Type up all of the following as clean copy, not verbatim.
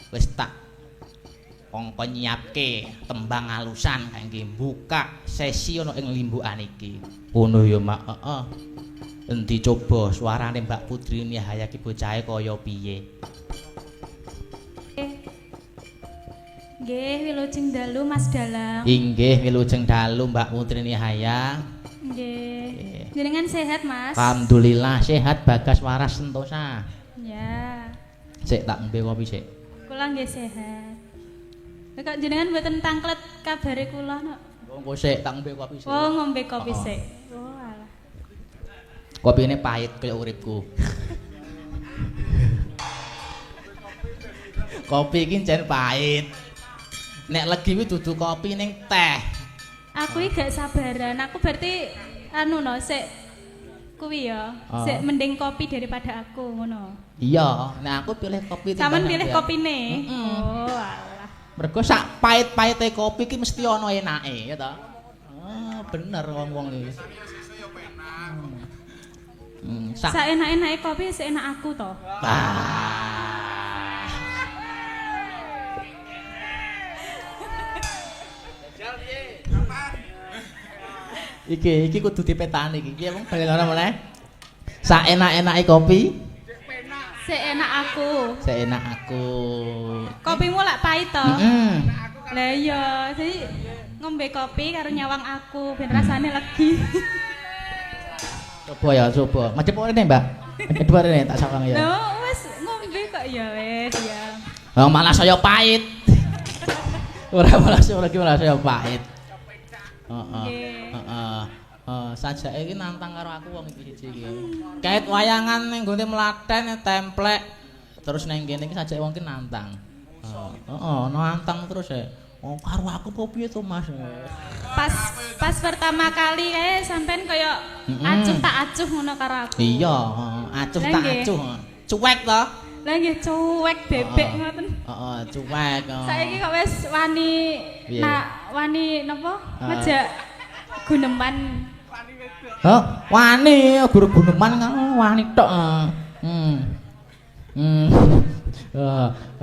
wis tak kongko nyiapke tembang alusan kangge buka sesi ana ing limbukan iki. Ngono ya, Mak. Heeh. Endi coba suarane Mbak Putri Nihaya ki bocahe kaya piye? Nggih, wilujeng dalu Mas Dalang. Inggih wilujeng dalu Mbak Putri Nihaya. Nggih. Jenengan sehat, Mas? Alhamdulillah sehat bagas waras sentosa. Ya. Sik tak ngombe kopi sik. Kula nggih sehat. Kok jenengan mboten tangklet kabare kula nok? Engko sik tak ngombe kopi sik. Oh, ngombe kopi sik. Oh, alah. Kopine pahit kaya uripku. Kopi iki jen pahit. Nek legi kuwi dudu kopi ning teh. Aku iki gak sabaran. Aku berarti anu no sik kuwi ya. Sik mending kopi daripada aku ngono. Iya, nek aku pilih kopi Sampeyan pilih kopine. Oh, alah. Mergo sak pahit-pahite kopi iki mesti ana enake ya ta. Oh, bener wong-wong iki. Sak enak-enake kopi sik enak aku to. Iki kudu dipetani iki. Piye wong balen ora meneh? Sak enak-enake kopi Sik enak aku. seenak aku. Kopimu lak pahit to? Heeh. Lah iya, jadi ngombe kopi karo nyawang aku ben rasane legi. Coba ya, coba. Macet rene, Mbak. Macet rene tak sawang ya. Loh, wis ngombe kok ya wis ya. Oh, malah saya pahit. Ora malah saya pahit. Heeh. Heeh. Sajake iki nantang karo aku wong iki siji iki. Kait wayangan ning nggone mlaten templek terus ning kene iki sajake wong ki nantang. Heeh, nantang terus ya. Oh, karo aku apa piye to, Mas? Pas pertama kali kae sampean kaya acuh tak acuh ngono karo aku. Iya, acuh tak acuh. Cuek to? Lah nggih cuek bebek ngoten. Heeh, cuek. Saiki kok wis wani wani napa? Ngejak guneman. Hah, wani guru guneman kan wani tok.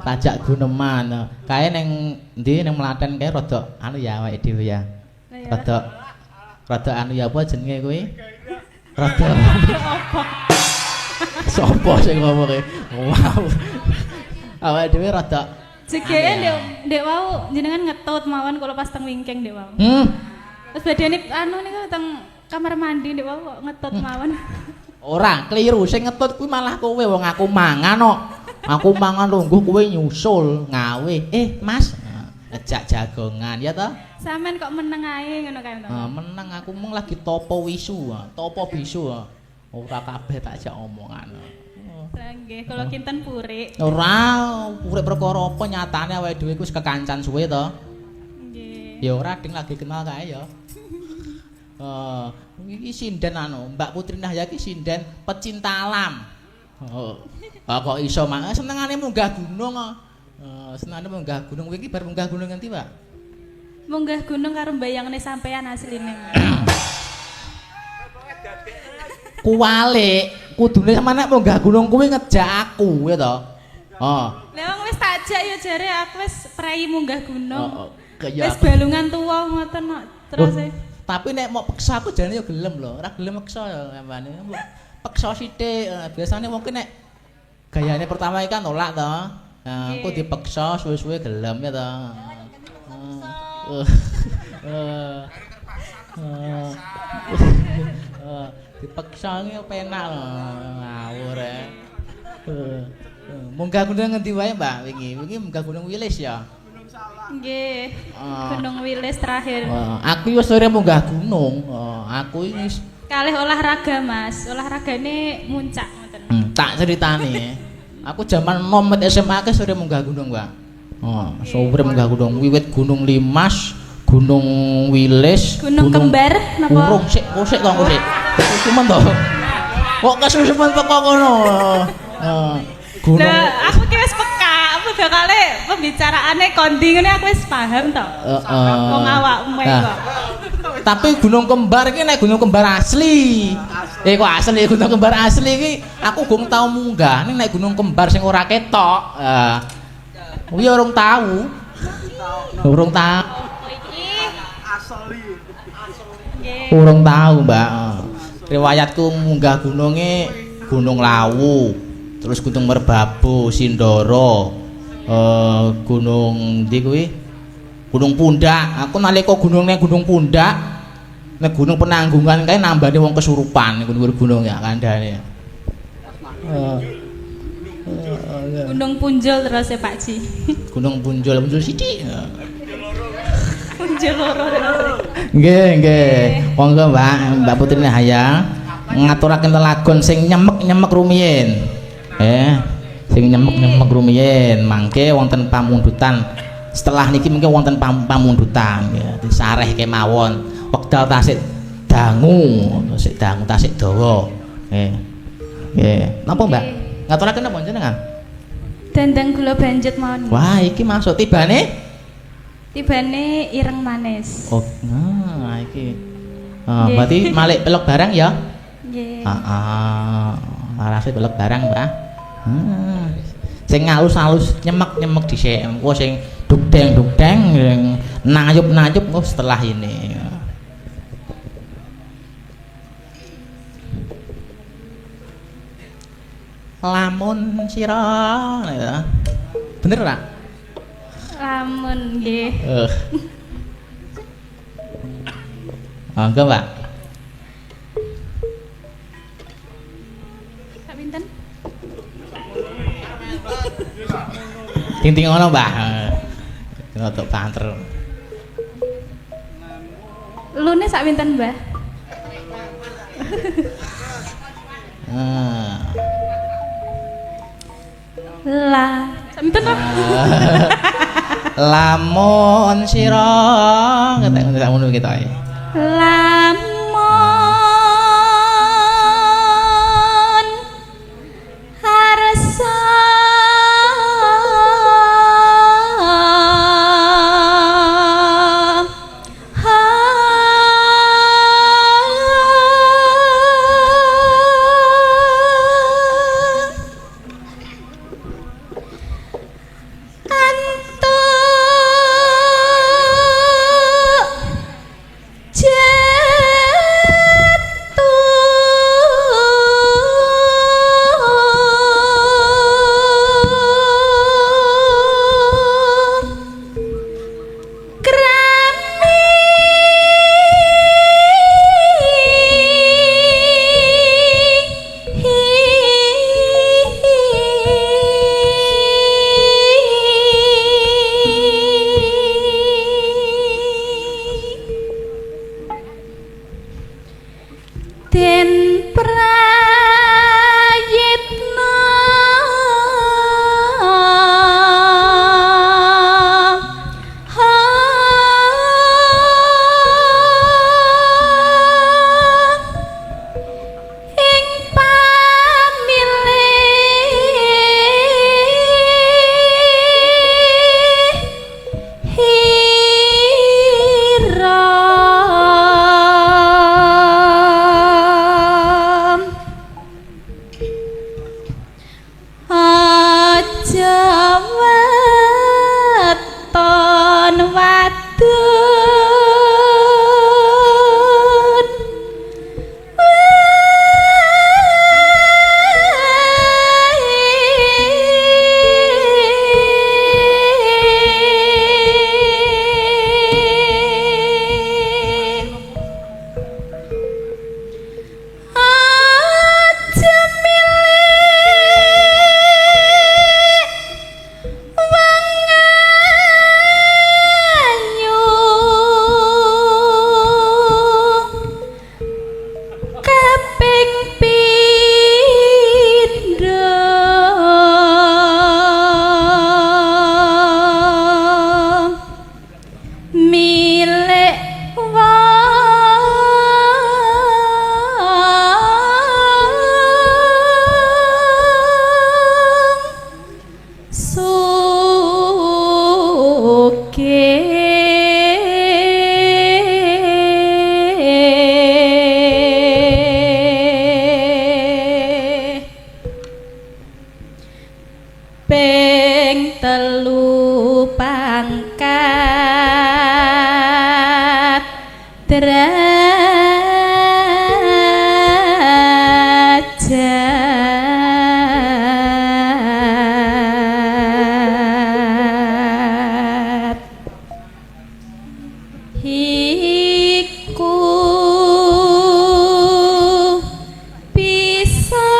Tajak guneman. Kae ning ndi ning Mlaten kae rada anu ya awake dhewe ya. Rada anu ya apa jenenge kuwi? Rada apa? Sopo sing ngomongke? Wow. Awake dhewe rada jegeke ndek wau jenengan ngetut mawon kula pas teng wingking ndek wau. Terus badane anu niku teng kamar mandi ndek wau kok ngetut mawon. Ora, keliru sing ngetut kuwi malah kowe wong aku mangan kok. Aku mangan lungguh kowe nyusul ngawe. Mas, ngejak jagongan ya toh? Sampeyan kok meneng ae ngono kae to. Meneng aku mung lagi topo wisu, topo bisu. Ora kabeh tak jak omongan. Lah nggih, kula kinten purik. Ora, purik perkara apa nyatane awake dhewe wis kekancan suwe to. Nggih. Ya ora ding lagi kenal kae ya. Iki sinden anu, Mbak Putri Nahya iki sinden pecinta alam. Kok iso mak senengane munggah gunung kok. Senengane munggah gunung iki bar munggah gunung ngendi, Pak? Munggah gunung karo mbayangne sampean asline. Kuwalik, kudune sampeyan nek munggah gunung kuwi ngejak aku ya to. Lah wong wis takjak ya jare aku wis prei munggah gunung. Wis balungan tuwa ngoten kok. Terus tapi nek mau peksa aku jane ya gelem lho, ora gelem meksa ya sampeyan. Peksa sithik, biasane mungkin nek gayane pertama iki kan nolak to. Aku dipeksa suwe-suwe gelem ya to. Dipeksa iki penak lho, ngawur e. Munggah gunung ngendi wae, Mbak, wingi? Wingi munggah Gunung Wilis ya. nggih. Gunung Wilis terakhir. Aku wis sore munggah gunung. Aku iki kalih olahraga, Mas. Olahragane muncak ngoten. Tak ceritane. Aku zaman nom SMA ke sore munggah gunung, Mbak. Sore munggah gunung, wiwit Gunung Limas, Gunung Wilis, Gunung Kembar napa? Urung sik, sik to, sik. Susumen to. Kok kesusumen kok ngono. Gunung. Lah, aku ki wis peka, bakale pembicaraane kondi ngene aku wis paham to. Wong awakmu kok. Tapi Gunung Kembar iki nek Gunung Kembar asli. Kok asli Gunung Kembar asli iki aku gong tau munggah ning nek Gunung Kembar sing ora ketok. Ya urung tahu. Urung tahu. Urung tahu, Mbak. Riwayatku munggah gununge Gunung Lawu, terus Gunung Merbabu, Sindoro, gunung ndi kuwi? Gunung Pundak. Aku nalika gunung Pundak, nek Gunung Penanggungan kae nambane wong kesurupan gunung ya kandhane. Gunung Punjul terus ya Pak Ji. Gunung Punjul sithik. Punjul loro terus. Nggih. Monggo Mbak Putri Hayang ngaturaken lelagon sing nyemek-nyemek rumiyin. Sing nyemek-nyemek rumiyin. Mangke wonten pamundutan. Setelah niki mungkin wonten pamundutan ya, disareh kemawon. Wekdal tasik dangu, tasik dawa. Nggih. Napa Mbak? Ngaturaken napa jenengan? Dandang gula banjet mawon. Wah, iki masuk tibane ireng manis. Oh, nah iki. Berarti malik pelok barang ya? Nggih. Larase pelok barang, Mbak. Sing alus-alus nyemek-nyemek dhisik. Engko sing dugdeng-dugdeng nayup-nayup setelah ini. Lamun sira bener ora? Lamun nggih. Enggak, Mbak. Sak pinten? Ting-ting ngono, Mbak. Untuk banter. Lune sak pinten, Mbah? Lah, sampeyan lamun sira ketek ngono kita ae. Lamun harsa ping 3 melu pangkat derajat iku bisa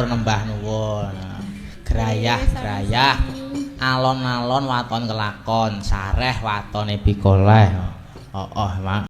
nembah nuwun. Grayah, alon-alon waton kelakon, sareh watone pikoleh. Mak.